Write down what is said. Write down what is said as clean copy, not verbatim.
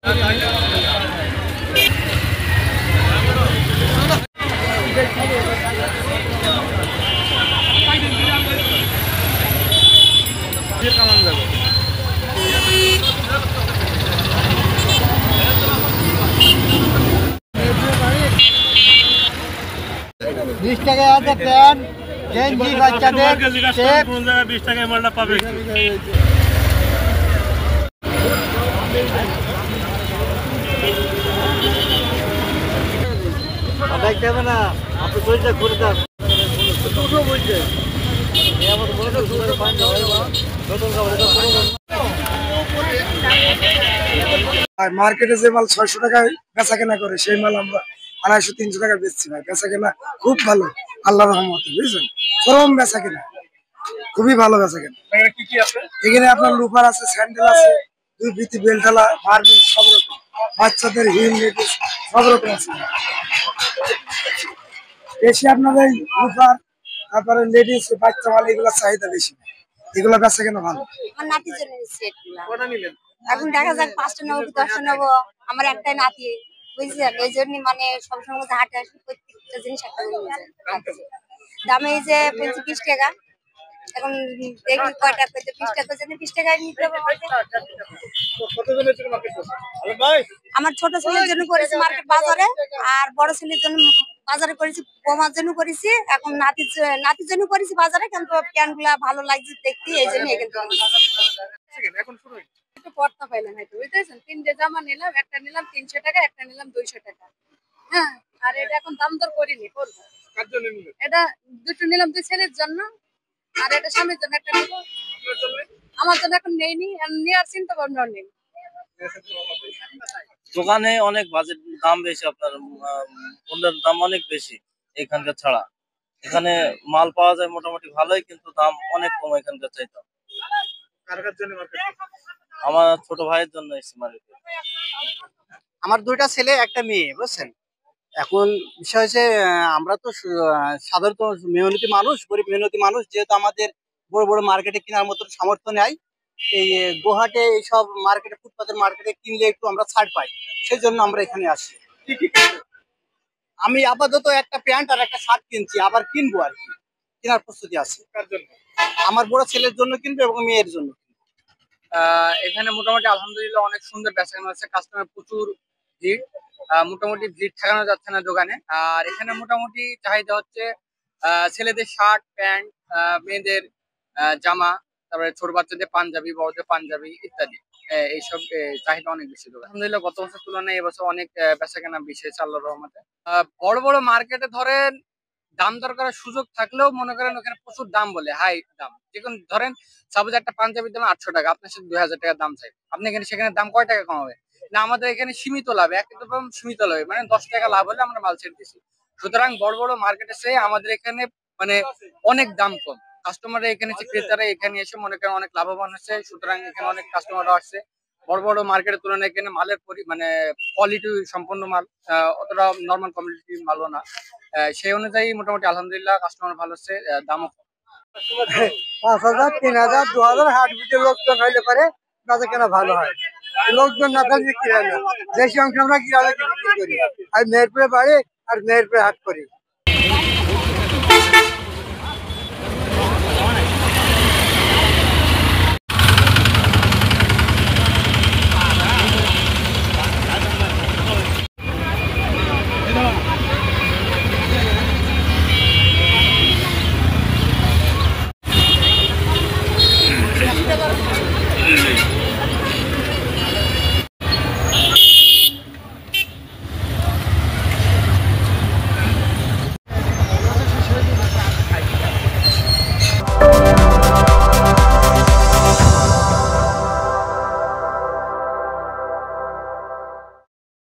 20 টাকা আছে প্যান্ট গেঞ্জি বাচ্চাদের 20 টাকায় মালটা পাবে। দেখতে হবে না আপনি বলতে ঘুরে যান দুটো বলছে আর মার্কেটে যে মাল 600 টাকায় বেচা কেনা করে সেই মাল আমরা 250-300 টাকা বেচছি ভাই। বেচা কেনা খুব ভালো আল্লাহর রহমতে, বুঝছেন? চরম বেচা কেনা, খুবই ভালো বেচা কেনা। এখানে আপনার লুফার আছে, স্যান্ডেল আছে, 2 বিতি বেলটালা, বারবি, সব রকম বাচ্চাদের হিল লেডিস সব রকম আছে। বেশি আপনার এই লুফার, তারপরে লেডিস বাচ্চা মাল এগুলো চাহিদা বেশি, এগুলো বেচা কেনা ভালো। আমার নাতির জন্য এখন দেখা যাক 5টা নেবো কি 10টা নেবো, আমার একটাই নাতি, বুঝছেন? এই জন্য মানে সবসময় হাটে আসি, প্রত্যেকটা জিনিস একটা দামে এই যে 20 টাকা, এখন দেখি কয়টা করতে 20 টাকা করতে 20 টাকায় নিতে হবে। আমার ছোট ছেলের জন্য করেছি মার্কেট বাজারে, আর বড় ছেলের জন্য বাজারে করেছি, বোমার জন্য করেছি, এখন নাতির জন্য করেছি বাজারে। কিন্তু প্যান্ট গুলা ভালো লাগছে দেখতে, এই জন্য এখন শুরু একটু পড়তা পাইলাম হয়তো, বুঝতেছেন? 3টে জামা নিলাম, একটা নিলাম 300 টাকা, একটা নিলাম 200 টাকা। হ্যাঁ, আর এটা এখন দাম দর করিনি, করবো। এটা দুটো নিলাম 2 ছেলের জন্য, আর এটা স্বামীর জন্য একটা নিব। আমার জন্য এখন নেইনি, নেওয়ার চিন্তা ভাবনা নেই। দোকানে অনেক বাজেট দাম বেশি, আপনার পণ্যের দাম অনেক বেশি এখানকার ছাড়া। এখানে মাল পাওয়া যায় মোটামুটি ভালোই, কিন্তু দাম অনেক কম এখানকার চাইতে। আমার ছোট ভাইয়ের জন্য এসেছি মার্কেটে। আমার 2টা ছেলে একটা মেয়ে, বুঝছেন? এখন বিষয় হচ্ছে আমরা তো সাধারণত মেহনতি মানুষ, গরিব মেহনতি মানুষ, যেহেতু আমাদের বড় বড় মার্কেটে কেনার মতো সামর্থ্য নেই। এই গুয়াহাটে এইসব মার্কেটে, ফুটপাতের মার্কেটে কিনলে একটু আমরা ছাড় পাই, সেই জন্য আমরা এখানে আসি। আমি আপাতত একটা প্যান্ট আর একটা শার্ট কিনছি, আবার কিনবো আর কি, কেনার প্রস্তুতি আছে। আমার বড় ছেলের জন্য কিনবো এবং মেয়ের জন্য। এখানে মোটামুটি আলহামদুলিল্লাহ অনেক সুন্দর বেচাকেনা হচ্ছে, কাস্টমার প্রচুর ভিড়, মোটামুটি ভিড় ঠেকানো যাচ্ছে না দোকানে। আর এখানে মোটামুটি চাহিদা হচ্ছে ছেলেদের শার্ট প্যান্ট, মেয়েদের জামা, তারপরে ছোট বাচ্চাদের পাঞ্জাবি, বড়দের পাঞ্জাবি ইত্যাদি। এইসব চাহিদা অনেক বেশি দোকান। আলহামদুলিল্লাহ গত বছর তুলনায় এবছর অনেক বেচাকেনা বেশি হয়েছে আল্লাহর রহমতে। বড় বড় মার্কেটে ধরেন দাম দর করার সুযোগ থাকলেও মনে করেন ওখানে প্রচুর দাম বলে, হাই দাম। যেমন ধরেন সাপোজ একটা পাঞ্জাবির দাম 800 টাকা, আপনার সাথে 2000 টাকা দাম চাই, আপনি এখানে সেখানে দাম কয় টাকা কমাবে না? আমাদের এখানে সীমিত লাভ, একদম সীমিত লাভ, মানে 10 টাকা লাভ হলে আমরা মাল ছেড়ে দিচ্ছি। সুতরাং বড় বড় মার্কেটে চেয়ে আমাদের এখানে মানে অনেক দাম কম। কাস্টমাররা এখানে ক্রেতারা এখানে এসে মনে করেন অনেক লাভবান হচ্ছে। সুতরাং এখানে অনেক কাস্টমাররা আসছে। বড় বড় মার্কেটের তুলনায় এখানে মালের মানে কোয়ালিটি সম্পন্ন মাল, অতটা নর্মাল কোয়ালিটির মালও না। সেই অনুযায়ী মোটামুটি আলহামদুলিল্লাহ কাস্টমার ভালো হচ্ছে, দামও 5000, 3000, 2000 হাট বিটে লোকজন হইলে পারে বেচা কেনা ভালো হয়। লোকজন না থাকলে কি হয় না, বেশি অংশ আমরা গ্রামে বিক্রি করি, আর মেহেরপুরে বাড়ি আর মেহেরপুরে হাট করি।